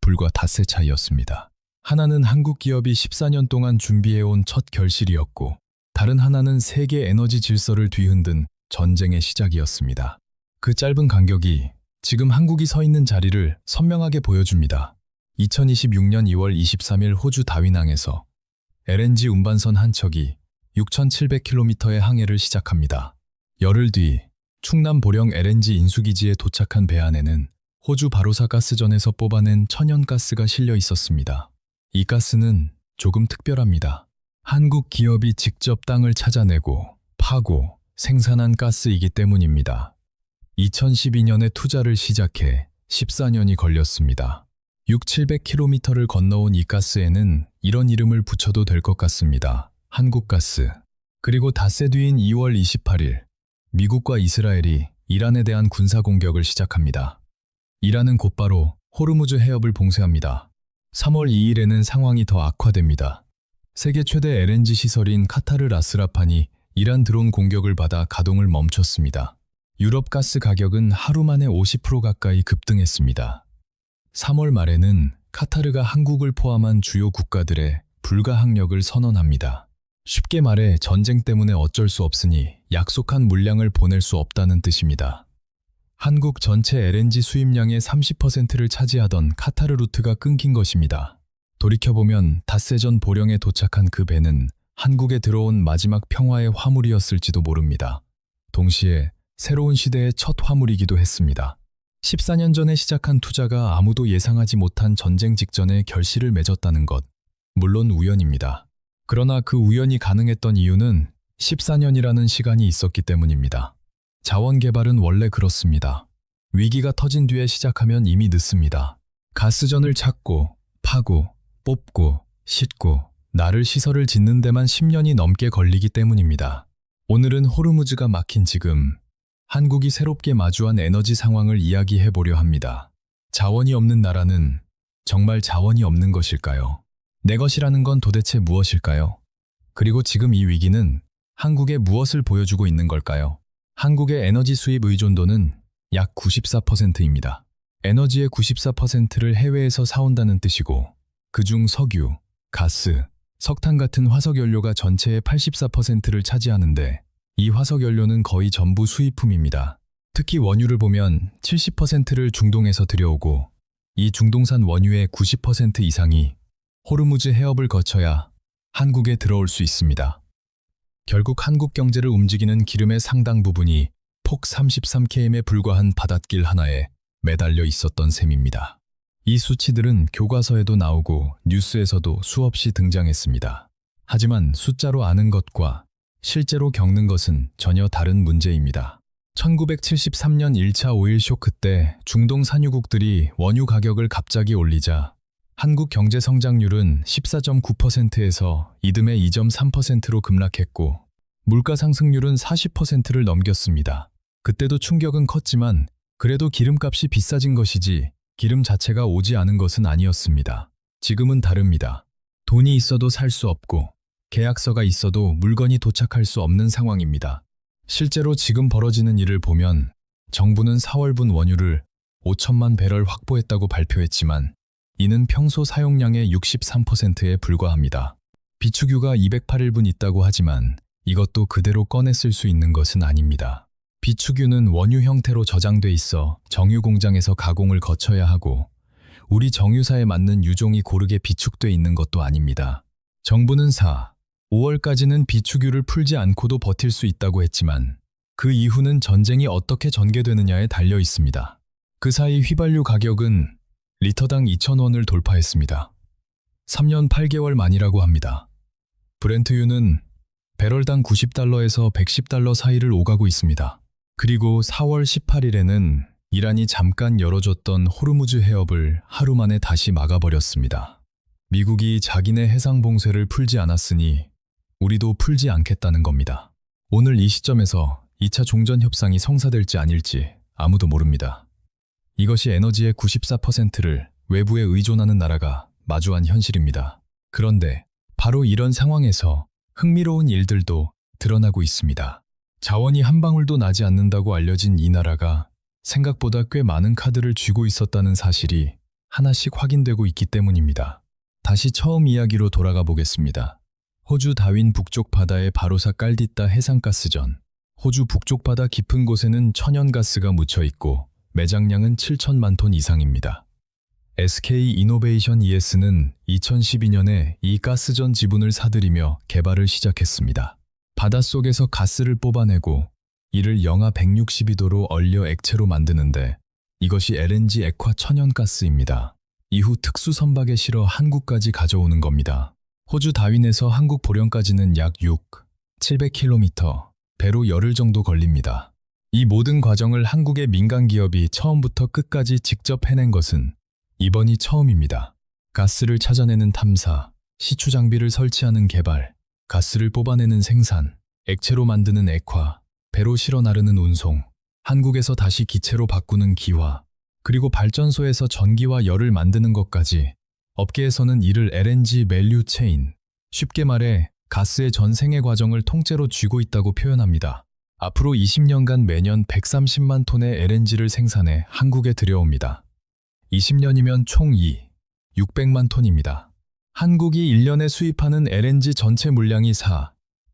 불과 닷새 차이였습니다. 하나는 한국 기업이 14년 동안 준비해온 첫 결실이었고, 다른 하나는 세계 에너지 질서를 뒤흔든 전쟁의 시작이었습니다. 그 짧은 간격이 지금 한국이 서 있는 자리를 선명하게 보여줍니다. 2026년 2월 23일 호주 다윈항에서 LNG 운반선 한 척이 6,700km의 항해를 시작합니다. 열흘 뒤 충남 보령 LNG 인수기지에 도착한 배 안에는 호주 바로사 가스전에서 뽑아낸 천연가스가 실려 있었습니다. 이 가스는 조금 특별합니다. 한국 기업이 직접 땅을 찾아내고 파고 생산한 가스이기 때문입니다. 2012년에 투자를 시작해 14년이 걸렸습니다. 6,700km를 건너온 이 가스에는 이런 이름을 붙여도 될 것 같습니다. 한국가스. 그리고 닷새 뒤인 2월 28일, 미국과 이스라엘이 이란에 대한 군사공격을 시작합니다. 이란은 곧바로 호르무즈 해협을 봉쇄합니다. 3월 2일에는 상황이 더 악화됩니다. 세계 최대 LNG 시설인 카타르 라스라판이 이란 드론 공격을 받아 가동을 멈췄습니다. 유럽 가스 가격은 하루 만에 50% 가까이 급등했습니다. 3월 말에는 카타르가 한국을 포함한 주요 국가들의 불가항력을 선언합니다. 쉽게 말해 전쟁 때문에 어쩔 수 없으니 약속한 물량을 보낼 수 없다는 뜻입니다. 한국 전체 LNG 수입량의 30%를 차지하던 카타르 루트가 끊긴 것입니다. 돌이켜보면 닷새 전 보령에 도착한 그 배는 한국에 들어온 마지막 평화의 화물이었을지도 모릅니다. 동시에 새로운 시대의 첫 화물이기도 했습니다. 14년 전에 시작한 투자가 아무도 예상하지 못한 전쟁 직전에 결실을 맺었다는 것, 물론 우연입니다. 그러나 그 우연이 가능했던 이유는 14년이라는 시간이 있었기 때문입니다. 자원 개발은 원래 그렇습니다. 위기가 터진 뒤에 시작하면 이미 늦습니다. 가스전을 찾고, 파고, 뽑고, 싣고, 나를 시설을 짓는 데만 10년이 넘게 걸리기 때문입니다. 오늘은 호르무즈가 막힌 지금, 한국이 새롭게 마주한 에너지 상황을 이야기해 보려 합니다. 자원이 없는 나라는 정말 자원이 없는 것일까요? 내 것이라는 건 도대체 무엇일까요? 그리고 지금 이 위기는 한국에 무엇을 보여주고 있는 걸까요? 한국의 에너지 수입 의존도는 약 94%입니다. 에너지의 94%를 해외에서 사온다는 뜻이고, 그중 석유, 가스, 석탄 같은 화석연료가 전체의 84%를 차지하는데, 이 화석연료는 거의 전부 수입품입니다. 특히 원유를 보면 70%를 중동에서 들여오고, 이 중동산 원유의 90% 이상이 호르무즈 해협을 거쳐야 한국에 들어올 수 있습니다. 결국 한국 경제를 움직이는 기름의 상당 부분이 폭 33km에 불과한 바닷길 하나에 매달려 있었던 셈입니다. 이 수치들은 교과서에도 나오고 뉴스에서도 수없이 등장했습니다. 하지만 숫자로 아는 것과 실제로 겪는 것은 전혀 다른 문제입니다. 1973년 1차 오일 쇼크 때 중동 산유국들이 원유 가격을 갑자기 올리자 한국 경제 성장률은 14.9%에서 이듬해 2.3%로 급락했고, 물가 상승률은 40%를 넘겼습니다. 그때도 충격은 컸지만 그래도 기름값이 비싸진 것이지 기름 자체가 오지 않은 것은 아니었습니다. 지금은 다릅니다. 돈이 있어도 살 수 없고 계약서가 있어도 물건이 도착할 수 없는 상황입니다. 실제로 지금 벌어지는 일을 보면 정부는 4월분 원유를 5천만 배럴 확보했다고 발표했지만 이는 평소 사용량의 63%에 불과합니다. 비축유가 208일분 있다고 하지만 이것도 그대로 꺼내 쓸 수 있는 것은 아닙니다. 비축유는 원유 형태로 저장돼 있어 정유 공장에서 가공을 거쳐야 하고 우리 정유사에 맞는 유종이 고르게 비축돼 있는 것도 아닙니다. 정부는 5월까지는 비축유를 풀지 않고도 버틸 수 있다고 했지만 그 이후는 전쟁이 어떻게 전개되느냐에 달려 있습니다. 그 사이 휘발유 가격은 리터당 2,000원을 돌파했습니다. 3년 8개월 만이라고 합니다. 브렌트유는 배럴당 90달러에서 110달러 사이를 오가고 있습니다. 그리고 4월 18일에는 이란이 잠깐 열어줬던 호르무즈 해협을 하루 만에 다시 막아버렸습니다. 미국이 자기네 해상 봉쇄를 풀지 않았으니 우리도 풀지 않겠다는 겁니다. 오늘 이 시점에서 2차 종전 협상이 성사될지 아닐지 아무도 모릅니다. 이것이 에너지의 94%를 외부에 의존하는 나라가 마주한 현실입니다. 그런데 바로 이런 상황에서 흥미로운 일들도 드러나고 있습니다. 자원이 한 방울도 나지 않는다고 알려진 이 나라가 생각보다 꽤 많은 카드를 쥐고 있었다는 사실이 하나씩 확인되고 있기 때문입니다. 다시 처음 이야기로 돌아가 보겠습니다. 호주 다윈 북쪽 바다의 바로사 깔디따 해상가스전. 호주 북쪽 바다 깊은 곳에는 천연가스가 묻혀 있고 매장량은 7천만 톤 이상입니다. SK 이노베이션 ES는 2012년에 이 가스전 지분을 사들이며 개발을 시작했습니다. 바닷속에서 가스를 뽑아내고 이를 영하 162도로 얼려 액체로 만드는데 이것이 LNG 액화 천연가스입니다. 이후 특수 선박에 실어 한국까지 가져오는 겁니다. 호주 다윈에서 한국 보령까지는 약 700km, 배로 열흘 정도 걸립니다. 이 모든 과정을 한국의 민간 기업이 처음부터 끝까지 직접 해낸 것은 이번이 처음입니다. 가스를 찾아내는 탐사, 시추 장비를 설치하는 개발, 가스를 뽑아내는 생산, 액체로 만드는 액화, 배로 실어 나르는 운송, 한국에서 다시 기체로 바꾸는 기화, 그리고 발전소에서 전기와 열을 만드는 것까지 업계에서는 이를 LNG 밸류 체인, 쉽게 말해 가스의 전 생애 과정을 통째로 쥐고 있다고 표현합니다. 앞으로 20년간 매년 130만 톤의 LNG를 생산해 한국에 들여옵니다. 20년이면 총 600만 톤입니다. 한국이 1년에 수입하는 LNG 전체 물량이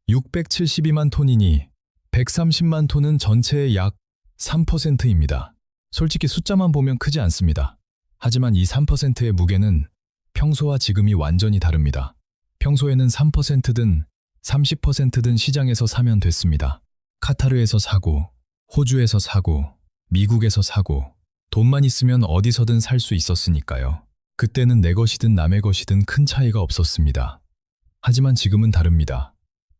672만 톤이니 130만 톤은 전체의 약 3%입니다. 솔직히 숫자만 보면 크지 않습니다. 하지만 이 3%의 무게는 평소와 지금이 완전히 다릅니다. 평소에는 3%든 30%든 시장에서 사면 됐습니다. 카타르에서 사고, 호주에서 사고, 미국에서 사고, 돈만 있으면 어디서든 살 수 있었으니까요. 그때는 내 것이든 남의 것이든 큰 차이가 없었습니다. 하지만 지금은 다릅니다.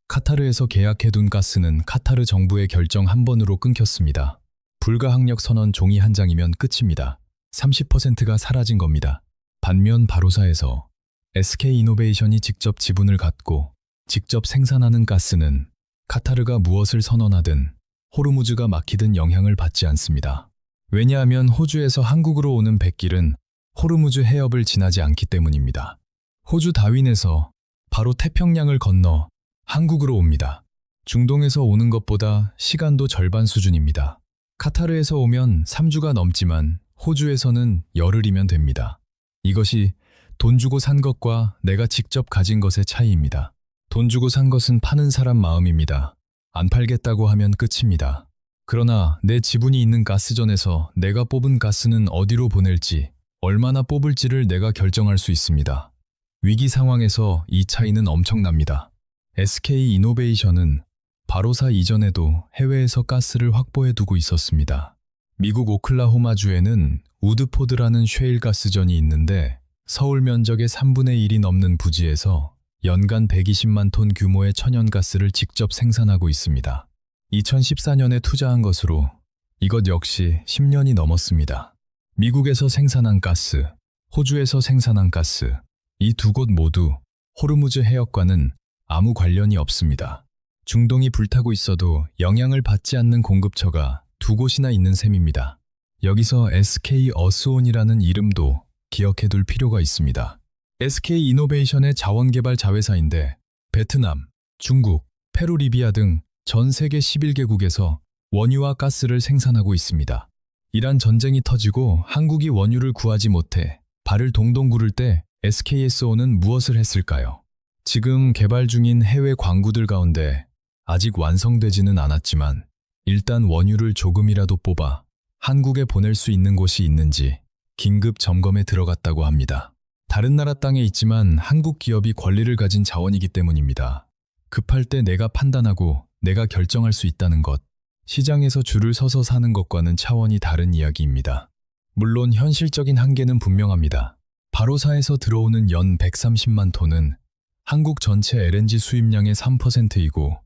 카타르에서 계약해둔 가스는 카타르 정부의 결정 한 번으로 끊겼습니다. 불가항력 선언 종이 한 장이면 끝입니다. 30%가 사라진 겁니다. 반면 바로사에서 SK이노베이션이 직접 지분을 갖고 직접 생산하는 가스는 카타르가 무엇을 선언하든 호르무즈가 막히든 영향을 받지 않습니다. 왜냐하면 호주에서 한국으로 오는 백길은 호르무즈 해협을 지나지 않기 때문입니다. 호주 다윈에서 바로 태평양을 건너 한국으로 옵니다. 중동에서 오는 것보다 시간도 절반 수준입니다. 카타르에서 오면 3주가 넘지만 호주에서는 열흘이면 됩니다. 이것이 돈 주고 산 것과 내가 직접 가진 것의 차이입니다. 돈 주고 산 것은 파는 사람 마음입니다. 안 팔겠다고 하면 끝입니다. 그러나 내 지분이 있는 가스전에서 내가 뽑은 가스는 어디로 보낼지, 얼마나 뽑을지를 내가 결정할 수 있습니다. 위기 상황에서 이 차이는 엄청납니다. SK이노베이션은 바로사 이전에도 해외에서 가스를 확보해 두고 있었습니다. 미국 오클라호마주에는 우드포드라는 쉐일 가스전이 있는데 서울 면적의 3분의 1이 넘는 부지에서 연간 120만 톤 규모의 천연가스를 직접 생산하고 있습니다. 2014년에 투자한 것으로 이것 역시 10년이 넘었습니다. 미국에서 생산한 가스, 호주에서 생산한 가스, 이 두 곳 모두 호르무즈 해역과는 아무 관련이 없습니다. 중동이 불타고 있어도 영향을 받지 않는 공급처가 두 곳이나 있는 셈입니다. 여기서 SK 어스온이라는 이름도 기억해둘 필요가 있습니다. SK이노베이션의 자원개발 자회사인데 베트남, 중국, 페루, 리비아 등 전 세계 11개국에서 원유와 가스를 생산하고 있습니다. 이란 전쟁이 터지고 한국이 원유를 구하지 못해 발을 동동 구를 때 SKSO는 무엇을 했을까요? 지금 개발 중인 해외 광구들 가운데 아직 완성되지는 않았지만 일단 원유를 조금이라도 뽑아 한국에 보낼 수 있는 곳이 있는지 긴급 점검에 들어갔다고 합니다. 다른 나라 땅에 있지만 한국 기업이 권리를 가진 자원이기 때문입니다. 급할 때 내가 판단하고 내가 결정할 수 있다는 것, 시장에서 줄을 서서 사는 것과는 차원이 다른 이야기입니다. 물론 현실적인 한계는 분명합니다. 바로사에서 들어오는 연 130만 톤은 한국 전체 LNG 수입량의 3%이고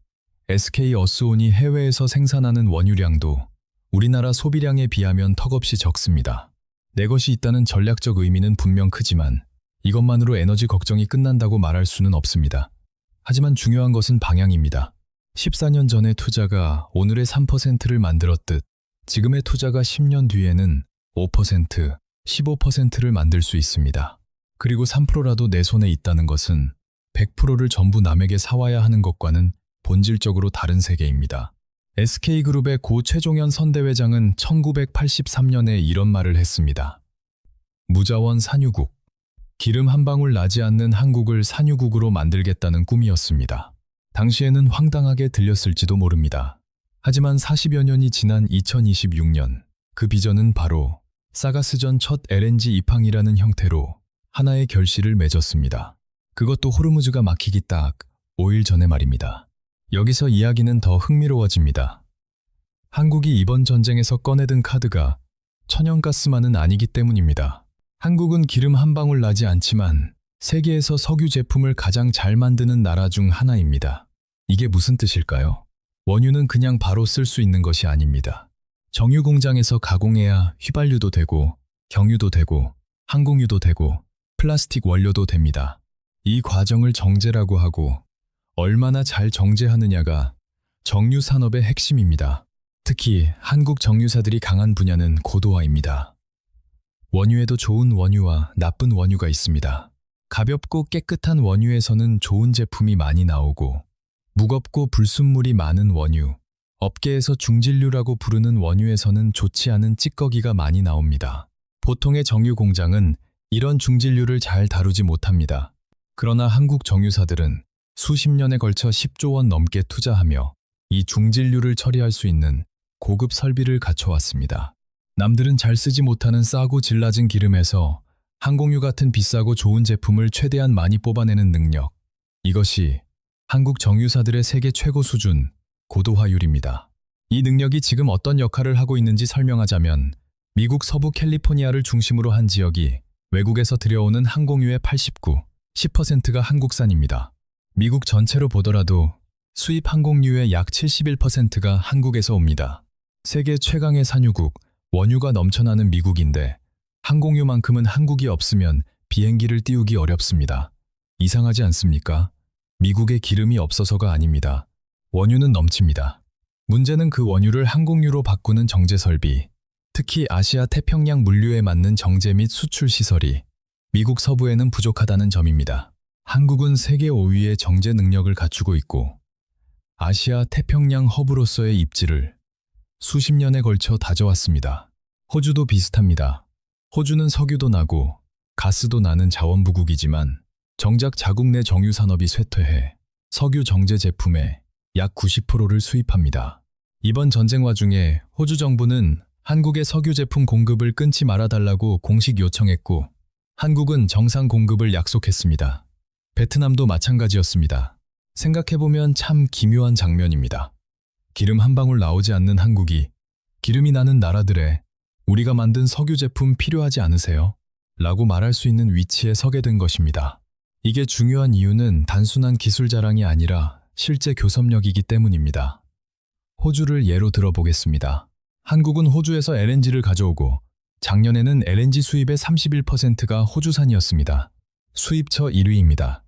SK 어스온이 해외에서 생산하는 원유량도 우리나라 소비량에 비하면 턱없이 적습니다. 내 것이 있다는 전략적 의미는 분명 크지만 이것만으로 에너지 걱정이 끝난다고 말할 수는 없습니다. 하지만 중요한 것은 방향입니다. 14년 전의 투자가 오늘의 3%를 만들었듯 지금의 투자가 10년 뒤에는 5%, 15%를 만들 수 있습니다. 그리고 3%라도 내 손에 있다는 것은 100%를 전부 남에게 사와야 하는 것과는 본질적으로 다른 세계입니다. SK그룹의 고 최종현 선대회장은 1983년에 이런 말을 했습니다. 무자원 산유국. 기름 한 방울 나지 않는 한국을 산유국으로 만들겠다는 꿈이었습니다. 당시에는 황당하게 들렸을지도 모릅니다. 하지만 40여 년이 지난 2026년, 그 비전은 바로 사가스전 첫 LNG 입항이라는 형태로 하나의 결실을 맺었습니다. 그것도 호르무즈가 막히기 딱 5일 전에 말입니다. 여기서 이야기는 더 흥미로워집니다. 한국이 이번 전쟁에서 꺼내든 카드가 천연가스만은 아니기 때문입니다. 한국은 기름 한 방울 나지 않지만 세계에서 석유 제품을 가장 잘 만드는 나라 중 하나입니다. 이게 무슨 뜻일까요? 원유는 그냥 바로 쓸 수 있는 것이 아닙니다. 정유 공장에서 가공해야 휘발유도 되고, 경유도 되고, 항공유도 되고, 플라스틱 원료도 됩니다. 이 과정을 정제라고 하고, 얼마나 잘 정제하느냐가 정유 산업의 핵심입니다. 특히 한국 정유사들이 강한 분야는 고도화입니다. 원유에도 좋은 원유와 나쁜 원유가 있습니다. 가볍고 깨끗한 원유에서는 좋은 제품이 많이 나오고, 무겁고 불순물이 많은 원유, 업계에서 중진류라고 부르는 원유에서는 좋지 않은 찌꺼기가 많이 나옵니다. 보통의 정유 공장은 이런 중진류를 잘 다루지 못합니다. 그러나 한국 정유사들은 수십 년에 걸쳐 10조 원 넘게 투자하며 이 중진류를 처리할 수 있는 고급 설비를 갖춰왔습니다. 남들은 잘 쓰지 못하는 싸고 질 낮은 기름에서 항공유 같은 비싸고 좋은 제품을 최대한 많이 뽑아내는 능력. 이것이 한국 정유사들의 세계 최고 수준, 고도화율입니다. 이 능력이 지금 어떤 역할을 하고 있는지 설명하자면 미국 서부 캘리포니아를 중심으로 한 지역이 외국에서 들여오는 항공유의 89, 10%가 한국산입니다. 미국 전체로 보더라도 수입 항공유의 약 71%가 한국에서 옵니다. 세계 최강의 산유국, 원유가 넘쳐나는 미국인데 항공유만큼은 한국이 없으면 비행기를 띄우기 어렵습니다. 이상하지 않습니까? 미국에 기름이 없어서가 아닙니다. 원유는 넘칩니다. 문제는 그 원유를 항공유로 바꾸는 정제 설비, 특히 아시아 태평양 물류에 맞는 정제 및 수출 시설이 미국 서부에는 부족하다는 점입니다. 한국은 세계 5위의 정제 능력을 갖추고 있고 아시아 태평양 허브로서의 입지를 수십 년에 걸쳐 다져왔습니다. 호주도 비슷합니다. 호주는 석유도 나고 가스도 나는 자원부국이지만 정작 자국 내 정유 산업이 쇠퇴해 석유 정제 제품의 약 90%를 수입합니다. 이번 전쟁 와중에 호주 정부는 한국의 석유 제품 공급을 끊지 말아달라고 공식 요청했고 한국은 정상 공급을 약속했습니다. 베트남도 마찬가지였습니다. 생각해보면 참 기묘한 장면입니다. 기름 한 방울 나오지 않는 한국이 기름이 나는 나라들에 우리가 만든 석유 제품 필요하지 않으세요? 라고 말할 수 있는 위치에 서게 된 것입니다. 이게 중요한 이유는 단순한 기술 자랑이 아니라 실제 교섭력이기 때문입니다. 호주를 예로 들어보겠습니다. 한국은 호주에서 LNG를 가져오고 작년에는 LNG 수입의 31%가 호주산이었습니다. 수입처 1위입니다.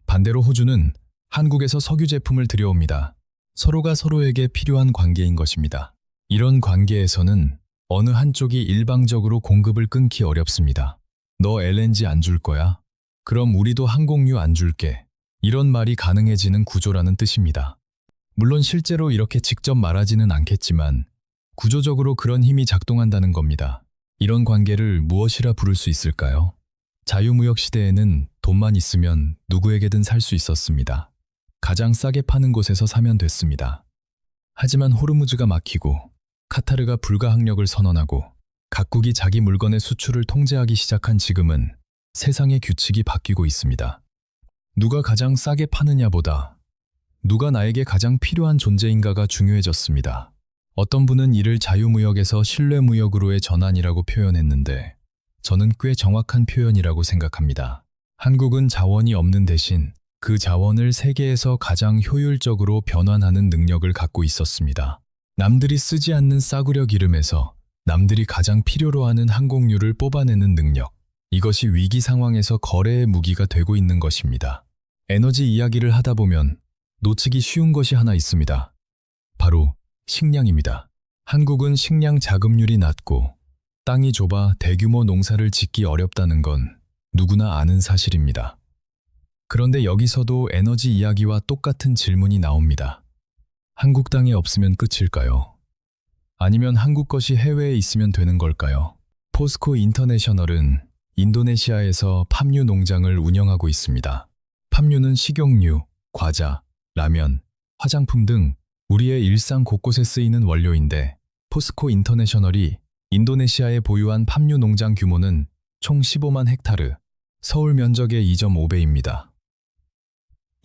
반대로 호주는 한국에서 석유 제품을 들여옵니다. 서로가 서로에게 필요한 관계인 것입니다. 이런 관계에서는 어느 한쪽이 일방적으로 공급을 끊기 어렵습니다. 너 LNG 안 줄 거야? 그럼 우리도 항공유 안 줄게. 이런 말이 가능해지는 구조라는 뜻입니다. 물론 실제로 이렇게 직접 말하지는 않겠지만 구조적으로 그런 힘이 작동한다는 겁니다. 이런 관계를 무엇이라 부를 수 있을까요? 자유무역 시대에는 돈만 있으면 누구에게든 살 수 있었습니다. 가장 싸게 파는 곳에서 사면 됐습니다. 하지만 호르무즈가 막히고 카타르가 불가항력을 선언하고 각국이 자기 물건의 수출을 통제하기 시작한 지금은 세상의 규칙이 바뀌고 있습니다. 누가 가장 싸게 파느냐보다 누가 나에게 가장 필요한 존재인가가 중요해졌습니다. 어떤 분은 이를 자유무역에서 신뢰무역으로의 전환이라고 표현했는데 저는 꽤 정확한 표현이라고 생각합니다. 한국은 자원이 없는 대신 그 자원을 세계에서 가장 효율적으로 변환하는 능력을 갖고 있었습니다. 남들이 쓰지 않는 싸구려 기름에서 남들이 가장 필요로 하는 항공유를 뽑아내는 능력. 이것이 위기 상황에서 거래의 무기가 되고 있는 것입니다. 에너지 이야기를 하다 보면 놓치기 쉬운 것이 하나 있습니다. 바로 식량입니다. 한국은 식량 자급률이 낮고 땅이 좁아 대규모 농사를 짓기 어렵다는 건 누구나 아는 사실입니다. 그런데 여기서도 에너지 이야기와 똑같은 질문이 나옵니다. 한국 땅이 없으면 끝일까요? 아니면 한국 것이 해외에 있으면 되는 걸까요? 포스코 인터내셔널은 인도네시아에서 팜유 농장을 운영하고 있습니다. 팜유는 식용유, 과자, 라면, 화장품 등 우리의 일상 곳곳에 쓰이는 원료인데 포스코 인터내셔널이 인도네시아에 보유한 팜유 농장 규모는 총 15만 헥타르, 서울 면적의 2.5배입니다.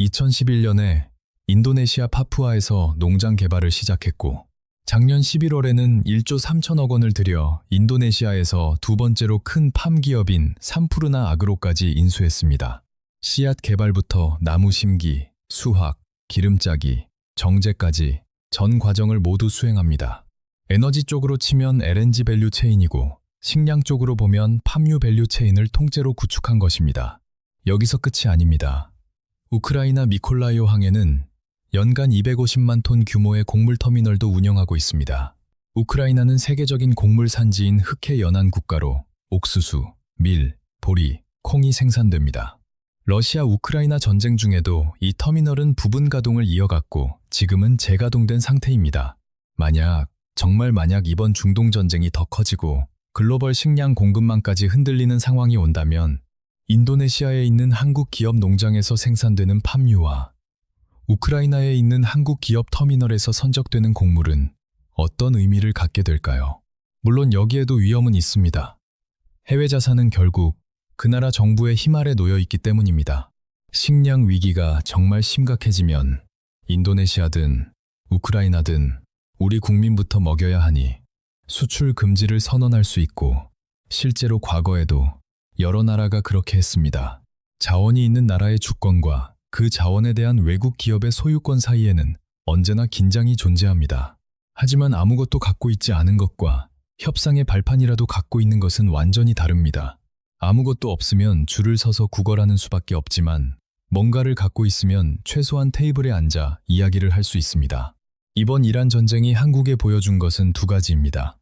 2011년에 인도네시아 파푸아에서 농장 개발을 시작했고 작년 11월에는 1조 3천억 원을 들여 인도네시아에서 두 번째로 큰 팜 기업인 삼푸르나 아그로까지 인수했습니다. 씨앗 개발부터 나무 심기, 수확, 기름 짜기, 정제까지 전 과정을 모두 수행합니다. 에너지 쪽으로 치면 LNG 밸류 체인이고 식량 쪽으로 보면 팜유 밸류 체인을 통째로 구축한 것입니다. 여기서 끝이 아닙니다. 우크라이나 미콜라이오 항에는 연간 250만 톤 규모의 곡물 터미널도 운영하고 있습니다. 우크라이나는 세계적인 곡물 산지인 흑해 연안 국가로 옥수수, 밀, 보리, 콩이 생산됩니다. 러시아 우크라이나 전쟁 중에도 이 터미널은 부분 가동을 이어갔고 지금은 재가동된 상태입니다. 정말 만약 이번 중동 전쟁이 더 커지고 글로벌 식량 공급망까지 흔들리는 상황이 온다면 인도네시아에 있는 한국 기업 농장에서 생산되는 팜유와 우크라이나에 있는 한국 기업 터미널에서 선적되는 곡물은 어떤 의미를 갖게 될까요? 물론 여기에도 위험은 있습니다. 해외 자산은 결국 그 나라 정부의 힘 아래 놓여 있기 때문입니다. 식량 위기가 정말 심각해지면 인도네시아든 우크라이나든 우리 국민부터 먹여야 하니 수출 금지를 선언할 수 있고 실제로 과거에도 여러 나라가 그렇게 했습니다. 자원이 있는 나라의 주권과 그 자원에 대한 외국 기업의 소유권 사이에는 언제나 긴장이 존재합니다. 하지만 아무것도 갖고 있지 않은 것과 협상의 발판이라도 갖고 있는 것은 완전히 다릅니다. 아무것도 없으면 줄을 서서 구걸하는 수밖에 없지만 뭔가를 갖고 있으면 최소한 테이블에 앉아 이야기를 할 수 있습니다. 이번 이란 전쟁이 한국에 보여준 것은 두 가지입니다.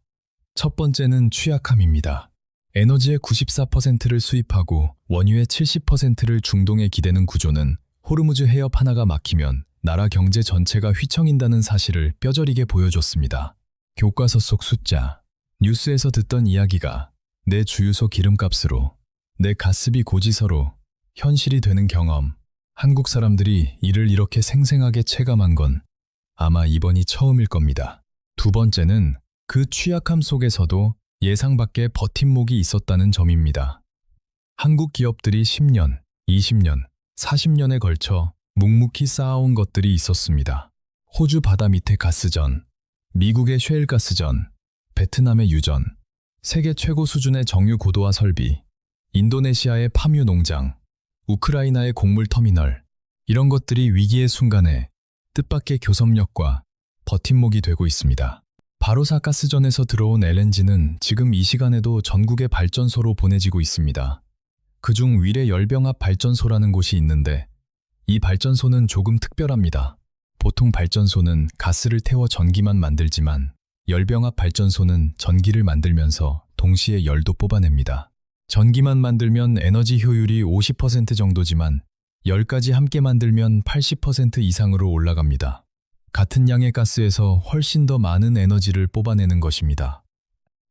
첫 번째는 취약함입니다. 에너지의 94%를 수입하고 원유의 70%를 중동에 기대는 구조는 호르무즈 해협 하나가 막히면 나라 경제 전체가 휘청인다는 사실을 뼈저리게 보여줬습니다. 교과서 속 숫자, 뉴스에서 듣던 이야기가 내 주유소 기름값으로, 내 가스비 고지서로 현실이 되는 경험, 한국 사람들이 이를 이렇게 생생하게 체감한 건 아마 이번이 처음일 겁니다. 두 번째는 그 취약함 속에서도 예상 밖의 버팀목이 있었다는 점입니다. 한국 기업들이 10년, 20년, 40년에 걸쳐 묵묵히 쌓아온 것들이 있었습니다. 호주 바다 밑의 가스전, 미국의 셰일 가스전, 베트남의 유전, 세계 최고 수준의 정유 고도화 설비, 인도네시아의 팜유 농장, 우크라이나의 곡물 터미널, 이런 것들이 위기의 순간에 뜻밖의 교섭력과 버팀목이 되고 있습니다. 바로사 가스전에서 들어온 LNG는 지금 이 시간에도 전국의 발전소로 보내지고 있습니다. 그중 위례 열병합 발전소라는 곳이 있는데 이 발전소는 조금 특별합니다. 보통 발전소는 가스를 태워 전기만 만들지만 열병합 발전소는 전기를 만들면서 동시에 열도 뽑아냅니다. 전기만 만들면 에너지 효율이 50% 정도지만 열까지 함께 만들면 80% 이상으로 올라갑니다. 같은 양의 가스에서 훨씬 더 많은 에너지를 뽑아내는 것입니다.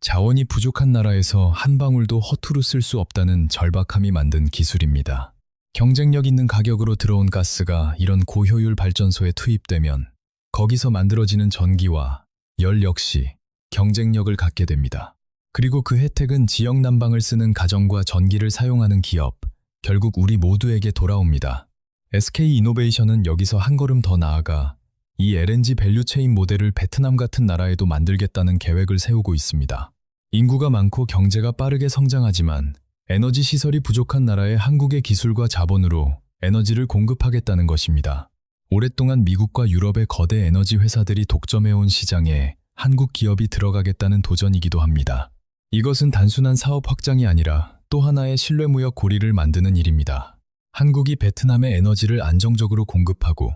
자원이 부족한 나라에서 한 방울도 허투루 쓸 수 없다는 절박함이 만든 기술입니다. 경쟁력 있는 가격으로 들어온 가스가 이런 고효율 발전소에 투입되면 거기서 만들어지는 전기와 열 역시 경쟁력을 갖게 됩니다. 그리고 그 혜택은 지역 난방을 쓰는 가정과 전기를 사용하는 기업, 결국 우리 모두에게 돌아옵니다. SK이노베이션은 여기서 한 걸음 더 나아가 이 LNG 밸류체인 모델을 베트남 같은 나라에도 만들겠다는 계획을 세우고 있습니다. 인구가 많고 경제가 빠르게 성장하지만 에너지 시설이 부족한 나라에 한국의 기술과 자본으로 에너지를 공급하겠다는 것입니다. 오랫동안 미국과 유럽의 거대 에너지 회사들이 독점해온 시장에 한국 기업이 들어가겠다는 도전이기도 합니다. 이것은 단순한 사업 확장이 아니라 또 하나의 신뢰무역 고리를 만드는 일입니다. 한국이 베트남에 에너지를 안정적으로 공급하고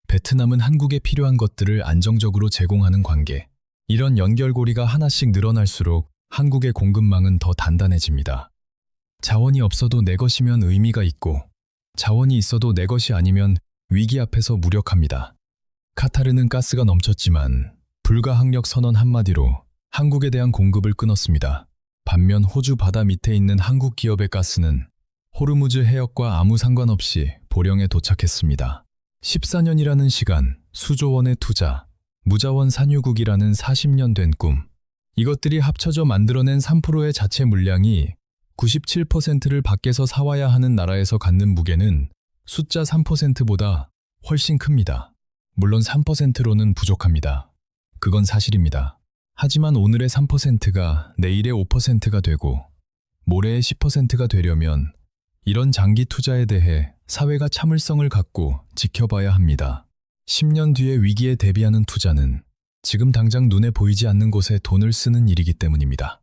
베트남은 한국에 필요한 것들을 안정적으로 제공하는 관계. 이런 연결고리가 하나씩 늘어날수록 한국의 공급망은 더 단단해집니다. 자원이 없어도 내 것이면 의미가 있고 자원이 있어도 내 것이 아니면 위기 앞에서 무력합니다. 카타르는 가스가 넘쳤지만 불가항력 선언 한마디로 한국에 대한 공급을 끊었습니다. 반면 호주 바다 밑에 있는 한국 기업의 가스는 호르무즈 해역과 아무 상관없이 보령에 도착했습니다. 14년이라는 시간, 수조 원의 투자, 무자원 산유국이라는 40년 된 꿈. 이것들이 합쳐져 만들어낸 3%의 자체 물량이 97%를 밖에서 사와야 하는 나라에서 갖는 무게는 숫자 3%보다 훨씬 큽니다. 물론 3%로는 부족합니다. 그건 사실입니다. 하지만 오늘의 3%가 내일의 5%가 되고 모레의 10%가 되려면 이런 장기 투자에 대해 사회가 참을성을 갖고 지켜봐야 합니다. 10년 뒤의 위기에 대비하는 투자는 지금 당장 눈에 보이지 않는 곳에 돈을 쓰는 일이기 때문입니다.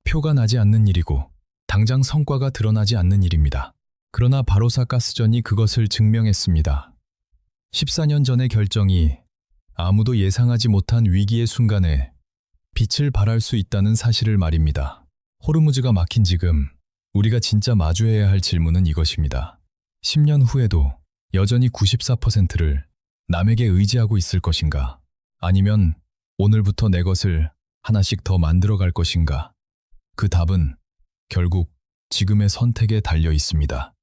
표가 나지 않는 일이고 당장 성과가 드러나지 않는 일입니다. 그러나 바로사 가스전이 그것을 증명했습니다. 14년 전의 결정이 아무도 예상하지 못한 위기의 순간에 빛을 발할 수 있다는 사실을 말입니다. 호르무즈가 막힌 지금 우리가 진짜 마주해야 할 질문은 이것입니다. 10년 후에도 여전히 94%를 남에게 의지하고 있을 것인가? 아니면 오늘부터 내 것을 하나씩 더 만들어 갈 것인가? 그 답은 결국 지금의 선택에 달려 있습니다.